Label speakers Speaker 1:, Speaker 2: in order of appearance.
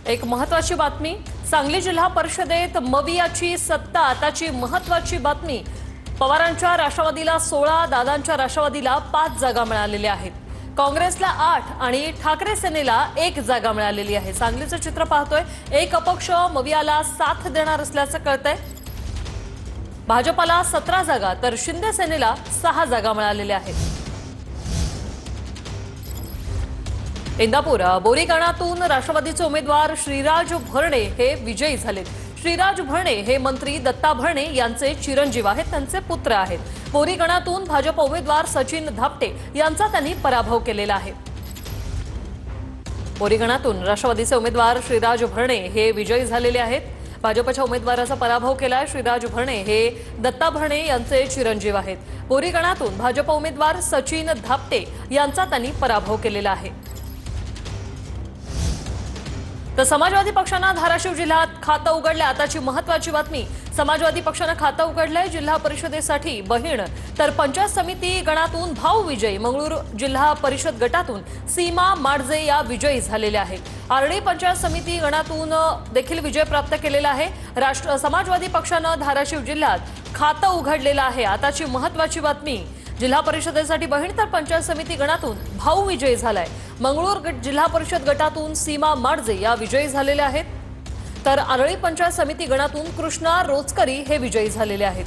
Speaker 1: एक महत्त्वाची बातमी, सांगली जिल्हा परिषदेत मवियाची सत्ता आताची महत्त्वाची बातमी। पवारांच्या राष्ट्रवादीला 16, दादांच्या राष्ट्रवादीला 5 जागा मिळालेल्या आहेत। काँग्रेसला 8 आणि ठाकरे सेनेला 1 जागा मिळालेली आहे। सांगलीचं चित्र पाहतोय, एक अपक्ष मवियाला साथ देणार असल्याचं कळतंय। भाजपला 17 जागा तर शिंदे सेनेला 6 जागा मिळालेल्या आहेत। इंदापूर बोरीगणातून राष्ट्रवादीचे उमेदवार श्रीराज भरणे हे विजयी झालेत। श्रीराज भरणे हे मंत्री दत्ता भरणे यांचे चिरंजीव आहेत, त्यांचे पुत्र आहेत। बोरीगणातून भाजप उमेदवार सचिन धापटे यांचा त्यांनी पराभव केलेला आहे। बोरीगणातून राष्ट्रवादीचे उमेदवार श्रीराज भरणे हे विजयी झालेले आहेत। भाजपच्या उमेदवाराचा पराभव केलाय। श्रीराज भरणे हे दत्ता भरणे यांचे चिरंजीव आहेत। बोरीगणातून भाजप उमेदवार सचिन धापटे यांचा त्यांनी पराभव केलेला आहे। तर समाजवादी पक्षाने धाराशिव जिल्ह्यात खातं उघडलं। आताची महत्त्वाची बातमी, समाजवादी पक्षाने खातं उघडलंय। जिल्हा परिषदेसाठी बहीण तर पंचायत समिती गणातून भाऊ विजयी। मंगळूर जिल्हा परिषद गटातून सीमा माडजे या विजयी झालेल्या आहेत। आरडी पंचायत समिती गणातून देखील विजय प्राप्त केलेला आहे। समाजवादी पक्षाने धाराशिव जिल्ह्यात खातं उघडलेलं आहे। आताची महत्त्वाची बातमी, जिल्हा परिषदेसाठी बहीण तर पंचायत समिती गणातून भाऊ विजयी झालाय। मंगळूर जिल्हा परिषद गटातून सीमा माडजे या विजयी झालेल्या आहेत, तर आरळी पंचायत समिती गणातून कृष्णा रोचकरी हे विजयी झालेले आहेत।